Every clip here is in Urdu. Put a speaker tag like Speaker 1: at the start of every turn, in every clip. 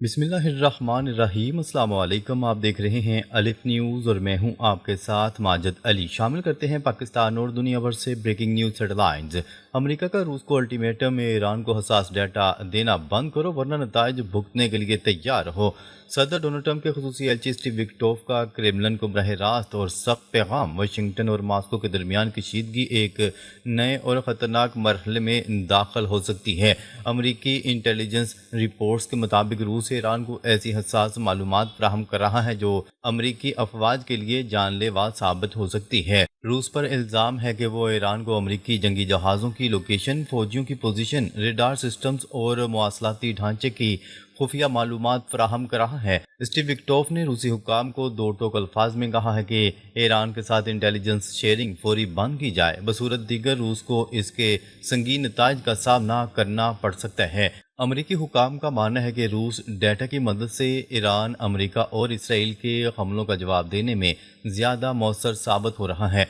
Speaker 1: بسم اللہ الرحمن الرحیم۔ السلام علیکم، آپ دیکھ رہے ہیں الف نیوز اور میں ہوں آپ کے ساتھ ماجد علی۔ شامل کرتے ہیں پاکستان اور دنیا بھر سے بریکنگ نیوز ہیڈ لائنز۔ امریکہ کا روس کو الٹیمیٹم میں ایران کو حساس ڈیٹا دینا بند کرو ورنہ نتائج بھگتنے کے لیے تیار ہو۔ صدر ڈونلڈ ٹرمپ کے خصوصی ایلچی اسٹیو وٹکوف کا کریملن کو براہ راست اور سخت پیغام۔ واشنگٹن اور ماسکو کے درمیان کشیدگی ایک نئے اور خطرناک مرحلے میں داخل ہو سکتی ہے۔ امریکی انٹیلیجنس رپورٹس کے مطابق روس ایران کو ایسی حساس معلومات فراہم کر رہا ہے جو امریکی افواج کے لیے جان لیوا ثابت ہو سکتی ہے۔ روس پر الزام ہے کہ وہ ایران کو امریکی جنگی جہازوں کی لوکیشن، فوجیوں کی پوزیشن، ریڈار سسٹمز اور مواصلاتی ڈھانچے کی خفیہ معلومات فراہم کر رہا ہے۔ اسٹیو وٹکوف نے روسی حکام کو دو ٹوک الفاظ میں کہا ہے کہ ایران کے ساتھ انٹیلیجنس شیئرنگ فوری بند کی جائے، بصورت دیگر روس کو اس کے سنگین نتائج کا سامنا کرنا پڑ سکتا ہے۔ امریکی حکام کا ماننا ہے کہ روس ڈیٹا کی مدد سے ایران، امریکہ اور اسرائیل کے حملوں کا جواب دینے میں زیادہ مؤثر ثابت ہو رہا ہے۔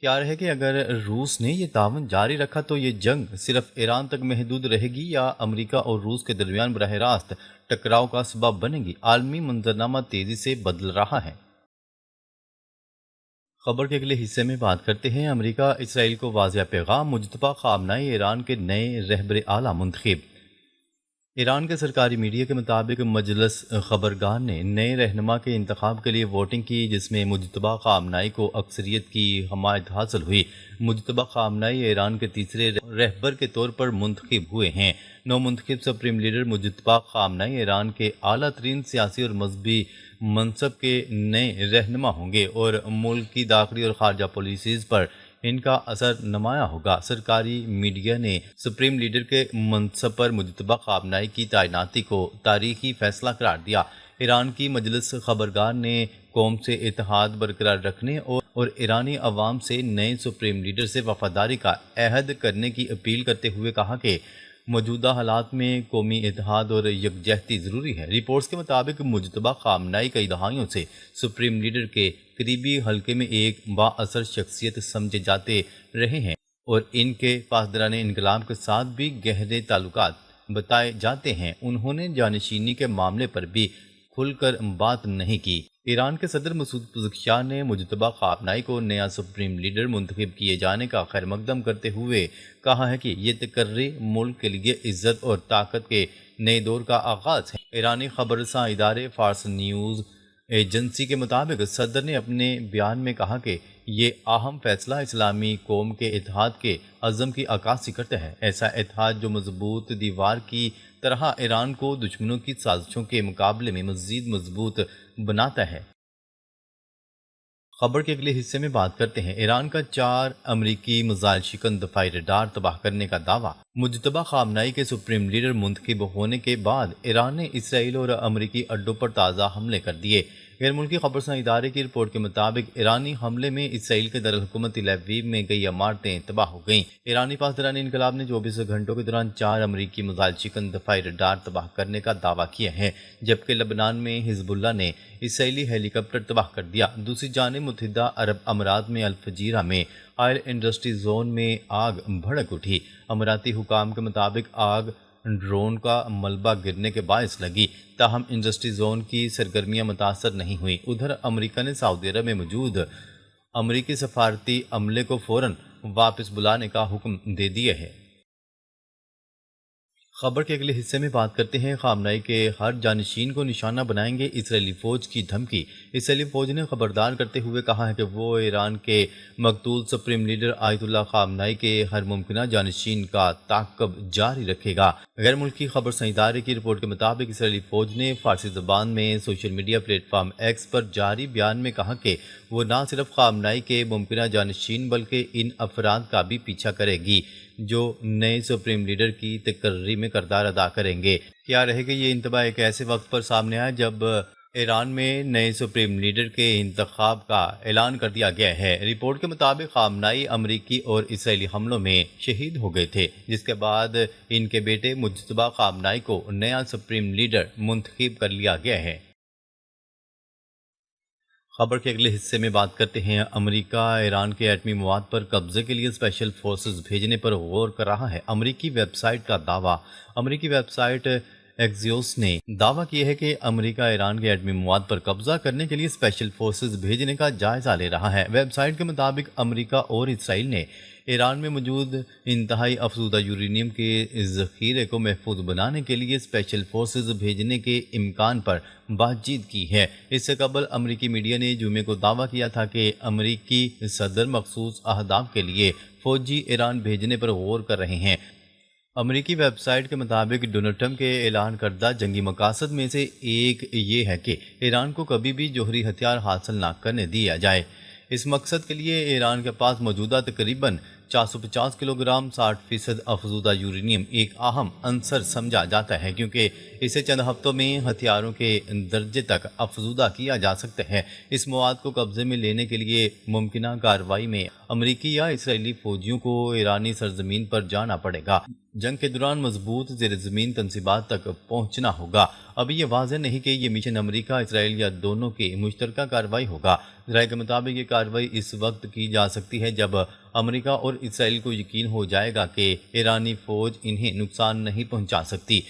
Speaker 1: خیال ہے کہ اگر روس نے یہ تعاون جاری رکھا تو یہ جنگ صرف ایران تک محدود رہے گی یا امریکہ اور روس کے درمیان براہ راست ٹکراؤ کا سبب بنے گی۔ عالمی منظرنامہ تیزی سے بدل رہا ہے۔ خبر کے اگلے حصے میں بات کرتے ہیں امریکہ اسرائیل کو واضح پیغام، مجتبی خامنہئی ایران کے نئے رہبر اعلیٰ منتخب۔ ایران کے سرکاری میڈیا کے مطابق مجلس خبرگار نے نئے رہنما کے انتخاب کے لیے ووٹنگ کی جس میں مجتبی خامنہئی کو اکثریت کی حمایت حاصل ہوئی۔ مجتبی خامنہئی ایران کے تیسرے رہبر کے طور پر منتخب ہوئے ہیں۔ نو منتخب سپریم لیڈر مجتبی خامنہئی ایران کے اعلیٰ ترین سیاسی اور مذہبی منصب کے نئے رہنما ہوں گے اور ملک کی داخلی اور خارجہ پالیسیز پر ان کا اثر نمایاں ہوگا۔ سرکاری میڈیا نے سپریم لیڈر کے منصب پر مجتبی خامنہئی کی تعیناتی کو تاریخی فیصلہ قرار دیا۔ ایران کی مجلس خبرگار نے قوم سے اتحاد برقرار رکھنے اور ایرانی عوام سے نئے سپریم لیڈر سے وفاداری کا عہد کرنے کی اپیل کرتے ہوئے کہا کہ موجودہ حالات میں قومی اتحاد اور یکجہتی ضروری ہے۔ رپورٹس کے مطابق مجتبی خامنہئی کئی دہائیوں سے سپریم لیڈر کے قریبی حلقے میں ایک بااثر شخصیت سمجھے جاتے رہے ہیں اور ان کے پاسداران انقلاب کے ساتھ بھی گہرے تعلقات بتائے جاتے ہیں۔ انہوں نے جانشینی کے معاملے پر بھی کھل کر بات نہیں کی۔ ایران کے صدر مسعود پزشکیان نے مجتبی خامنہئی کو نیا سپریم لیڈر منتخب کیے جانے کا خیر مقدم کرتے ہوئے کہا ہے کہ یہ تقرری ملک کے لیے عزت اور طاقت کے نئے دور کا آغاز ہے۔ ایرانی خبر رساں ادارے فارس نیوز ایجنسی کے مطابق صدر نے اپنے بیان میں کہا کہ یہ اہم فیصلہ اسلامی قوم کے اتحاد کے عزم کی عکاسی کرتا ہے، ایسا اتحاد جو مضبوط دیوار کی طرح ایران کو دشمنوں کی سازشوں کے مقابلے میں مزید مضبوط بناتا ہے۔ خبر کے اگلے حصے میں بات کرتے ہیں ایران کا 4 امریکی میزائل شکن دفاعی ریڈار تباہ کرنے کا دعویٰ۔ مجتبی خامنہئی کے سپریم لیڈر منتخب ہونے کے بعد ایران نے اسرائیل اور امریکی اڈوں پر تازہ حملے کر دیے۔ غیر ملکی خبرساں ادارے کی رپورٹ کے مطابق ایرانی حملے میں اسرائیل کے دارالحکومت تل ابیب میں کئی عمارتیں تباہ ہو گئیں۔ ایرانی پاسداران انقلاب نے 24 گھنٹوں کے دوران 4 امریکی میزائل شکن دفاعی ریڈار تباہ کرنے کا دعویٰ کیا ہے، جبکہ لبنان میں حزب اللہ نے اسرائیلی ہیلی کاپٹر تباہ کر دیا۔ دوسری جانب متحدہ عرب امارات میں الفجیرہ میں آئل انڈسٹری زون میں آگ بھڑک اٹھی۔ اماراتی حکام کے مطابق آگ ڈرون کا ملبہ گرنے کے باعث لگی، تاہم انڈسٹری زون کی سرگرمیاں متاثر نہیں ہوئیں۔ ادھر امریکہ نے سعودی عرب میں موجود امریکی سفارتی عملے کو فوراً واپس بلانے کا حکم دے دیا ہے۔ خبر کے اگلے حصے میں بات کرتے ہیں خامنہئی کے ہر جانشین کو نشانہ بنائیں گے اسرائیلی فوج کی دھمکی۔ اسرائیلی فوج نے خبردار کرتے ہوئے کہا ہے کہ وہ ایران کے مقتول سپریم لیڈر آیت اللہ خامنہئی کے ہر ممکنہ جانشین کا تعاقب جاری رکھے گا۔ غیر ملکی خبرساں ادارے کی رپورٹ کے مطابق اسرائیلی فوج نے فارسی زبان میں social media platform X پر جاری بیان میں کہا کہ وہ نہ صرف خامنہئی کے ممکنہ جانشین بلکہ ان افراد کا بھی پیچھا کرے گی جو نئے سپریم لیڈر کی تقرری میں کردار ادا کریں گے۔ کیا رہے گا یہ انتباہ ایک ایسے وقت پر سامنے آیا جب ایران میں نئے سپریم لیڈر کے انتخاب کا اعلان کر دیا گیا ہے۔ رپورٹ کے مطابق خامنہئی امریکی اور اسرائیلی حملوں میں شہید ہو گئے تھے، جس کے بعد ان کے بیٹے مجتبی خامنہئی کو نیا سپریم لیڈر منتخب کر لیا گیا ہے۔ خبر کے اگلے حصے میں بات کرتے ہیں امریکہ ایران کے ایٹمی مواد پر قبضے کے لیے اسپیشل فورسز بھیجنے پر غور کر رہا ہے۔ امریکی ویب سائٹ کا دعویٰ۔ امریکی ویب سائٹ ایکزیوس نے دعویٰ کیا ہے کہ امریکہ ایران کے ایٹمی مواد پر قبضہ کرنے کے لیے اسپیشل فورسز بھیجنے کا جائزہ لے رہا ہے۔ ویب سائٹ کے مطابق امریکہ اور اسرائیل نے ایران میں موجود انتہائی افزودہ یورینیم کے ذخیرے کو محفوظ بنانے کے لیے اسپیشل فورسز بھیجنے کے امکان پر بات چیت کی ہے۔ اس سے قبل امریکی میڈیا نے جمعے کو دعویٰ کیا تھا کہ امریکی صدر مخصوص اہداف کے لیے فوجی ایران بھیجنے پر غور کر رہے ہیں۔ امریکی ویب سائٹ کے مطابق ڈونلڈ ٹرمپ کے اعلان کردہ جنگی مقاصد میں سے ایک یہ ہے کہ ایران کو کبھی بھی جوہری ہتھیار حاصل نہ کرنے دیا جائے۔ اس مقصد کے لیے ایران کے پاس موجودہ تقریباً 450 کلو گرام 60% افزودہ یورینیم ایک اہم عنصر سمجھا جاتا ہے، کیونکہ اسے چند ہفتوں میں ہتھیاروں کے درجے تک افزودہ کیا جا سکتا ہے۔ اس مواد کو قبضے میں لینے کے لیے ممکنہ کارروائی میں امریکی یا اسرائیلی فوجیوں کو ایرانی سرزمین پر جانا پڑے گا۔ جنگ کے دوران مضبوط زیر زمین تنصیبات تک پہنچنا ہوگا۔ ابھی یہ واضح نہیں کہ یہ مشن امریکہ، اسرائیل یا دونوں کی مشترکہ کارروائی ہوگا۔ ذرائع کے مطابق یہ کارروائی اس وقت کی جا سکتی ہے جب امریکہ اور اسرائیل کو یقین ہو جائے گا کہ ایرانی فوج انہیں نقصان نہیں پہنچا سکتی۔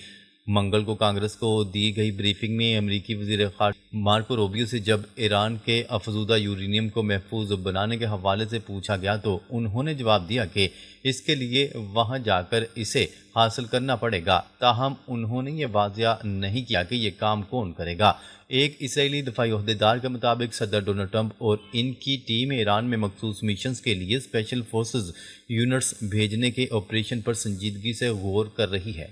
Speaker 1: منگل کو کانگریس کو دی گئی بریفنگ میں امریکی وزیر خارجہ مارکو روبیو سے جب ایران کے افزودہ یورینیم کو محفوظ بنانے کے حوالے سے پوچھا گیا تو انہوں نے جواب دیا کہ اس کے لیے وہاں جا کر اسے حاصل کرنا پڑے گا، تاہم انہوں نے یہ واضح نہیں کیا کہ یہ کام کون کرے گا۔ ایک اسرائیلی دفاعی عہدیدار کے مطابق صدر ڈونلڈ ٹرمپ اور ان کی ٹیم ایران میں مخصوص مشنز کے لیے اسپیشل فورسز یونٹس بھیجنے کے آپریشن پر سنجیدگی سے غور کر رہی ہے۔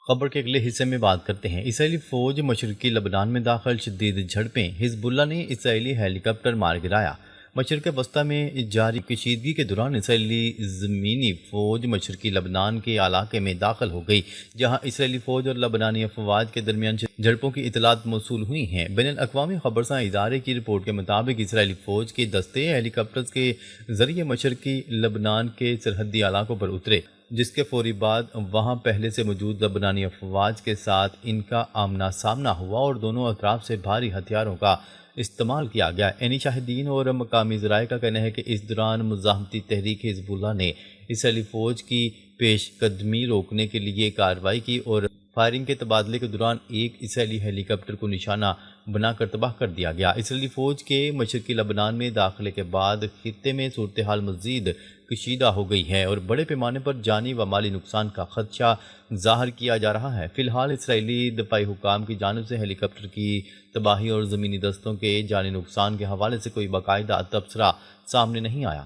Speaker 1: خبر کے اگلے حصے میں بات کرتے ہیں۔ اسرائیلی فوج مشرقی لبنان میں داخل، شدید جھڑپیں، حزب اللہ نے اسرائیلی ہیلی کاپٹر مار گرایا۔ مشرق وسطی میں جاری کشیدگی کے دوران اسرائیلی زمینی فوج مشرقی لبنان کے علاقے میں داخل ہو گئی، جہاں اسرائیلی فوج اور لبنانی افواج کے درمیان جھڑپوں کی اطلاعات موصول ہوئی ہیں۔ بین الاقوامی خبرساں ادارے کی رپورٹ کے مطابق اسرائیلی فوج کے دستے ہیلی کاپٹرز کے ذریعے مشرقی لبنان کے سرحدی علاقوں پر اترے، جس کے فوری بعد وہاں پہلے سے موجود لبنانی افواج کے ساتھ ان کا آمنا سامنا ہوا اور دونوں اطراف سے بھاری ہتھیاروں کا استعمال کیا گیا۔ عینی شاہدین اور مقامی ذرائع کا کہنا ہے کہ اس دوران مزاحمتی تحریک حزب اللہ نے اسرائیلی فوج کی پیش قدمی روکنے کے لیے کارروائی کی اور فائرنگ کے تبادلے کے دوران ایک اسرائیلی ہیلی کاپٹر کو نشانہ بنا کر تباہ کر دیا گیا۔ اسرائیلی فوج کے مشرقی لبنان میں داخلے کے بعد خطے میں صورتحال مزید کشیدہ ہو گئی ہے اور بڑے پیمانے پر جانی و مالی نقصان کا خدشہ ظاہر کیا جا رہا ہے۔ فی الحال اسرائیلی دفاعی حکام کی جانب سے ہیلی کاپٹر کی تباہی اور زمینی دستوں کے جانی نقصان کے حوالے سے کوئی باقاعدہ تبصرہ سامنے نہیں آیا۔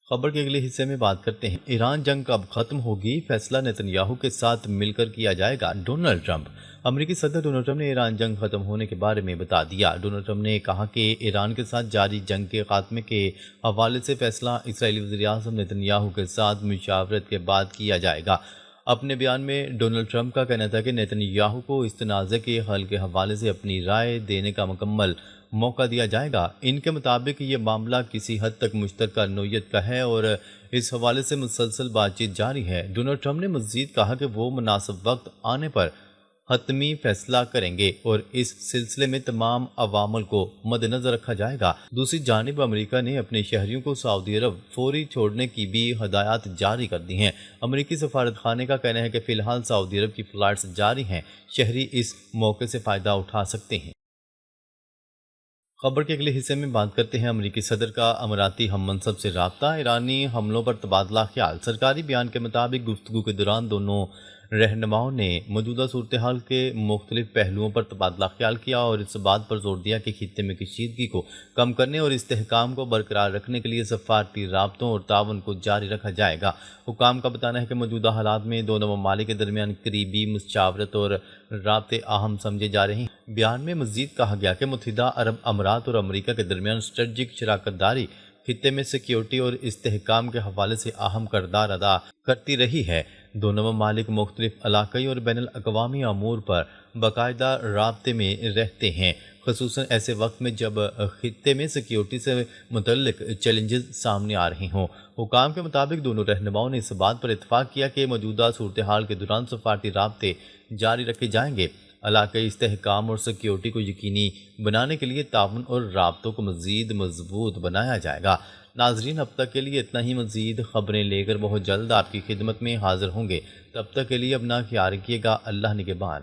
Speaker 1: خبر کے اگلے حصے میں بات کرتے ہیں۔ ایران جنگ کب ختم ہوگی، فیصلہ نتن یاہو کے ساتھ مل کر کیا جائے گا، ڈونلڈ ٹرمپ۔ امریکی صدر ڈونلڈ ٹرمپ نے ایران جنگ ختم ہونے کے بارے میں بتا دیا۔ ڈونلڈ ٹرمپ نے کہا کہ ایران کے ساتھ جاری جنگ کے خاتمے کے حوالے سے فیصلہ اسرائیلی وزیر اعظم نتن یاہو کے ساتھ مشاورت کے بعد کیا جائے گا۔ اپنے بیان میں ڈونلڈ ٹرمپ کا کہنا تھا کہ نتن یاہو کو اس تنازع کے حل کے حوالے سے اپنی رائے دینے کا مکمل موقع دیا جائے گا۔ ان کے مطابق یہ معاملہ کسی حد تک مشترکہ نوعیت کا ہے اور اس حوالے سے مسلسل بات چیت جاری ہے۔ ڈونلڈ ٹرمپ نے مزید کہا کہ وہ مناسب وقت آنے پر حتمی فیصلہ کریں گے اور اس سلسلے میں تمام عوامل کو مد نظر رکھا جائے گا۔ دوسری جانب امریکہ نے اپنے شہریوں کو سعودی عرب فوری چھوڑنے کی بھی ہدایات جاری کر دی ہیں۔ امریکی سفارت خانے کا کہنا ہے کہ فی الحال سعودی عرب کی فلائٹس جاری ہیں، شہری اس موقع سے فائدہ اٹھا سکتے ہیں۔ خبر کے اگلے حصے میں بات کرتے ہیں۔ امریکی صدر کا اماراتی ہم منصب سے رابطہ، ایرانی حملوں پر تبادلہ خیال۔ سرکاری بیان کے مطابق گفتگو کے دوران دونوں رہنماؤں نے موجودہ صورتحال کے مختلف پہلوؤں پر تبادلہ خیال کیا اور اس بات پر زور دیا کہ خطے میں کشیدگی کو کم کرنے اور استحکام کو برقرار رکھنے کے لیے سفارتی رابطوں اور تعاون کو جاری رکھا جائے گا۔ حکام کا بتانا ہے کہ موجودہ حالات میں دونوں ممالک کے درمیان قریبی مشاورت اور رابطے اہم سمجھے جا رہے ہیں۔ بیان میں مزید کہا گیا کہ متحدہ عرب امارات اور امریکہ کے درمیان اسٹریٹجک شراکت داری خطے میں سیکیورٹی اور استحکام کے حوالے سے اہم کردار ادا کرتی رہی ہے۔ دونوں ممالک مختلف علاقائی اور بین الاقوامی امور پر باقاعدہ رابطے میں رہتے ہیں، خصوصاً ایسے وقت میں جب خطے میں سیکیورٹی سے متعلق چیلنجز سامنے آ رہے ہوں۔ حکام کے مطابق دونوں رہنماؤں نے اس بات پر اتفاق کیا کہ موجودہ صورتحال کے دوران سفارتی رابطے جاری رکھے جائیں گے۔ علاقائی استحکام اور سیکیورٹی کو یقینی بنانے کے لیے تعاون اور رابطوں کو مزید مضبوط بنایا جائے گا۔ ناظرین اب تک کے لیے اتنا ہی، مزید خبریں لے کر بہت جلد آپ کی خدمت میں حاضر ہوں گے، تب تک کے لیے اپنا خیال رکھیے گا۔ اللہ نگہبان۔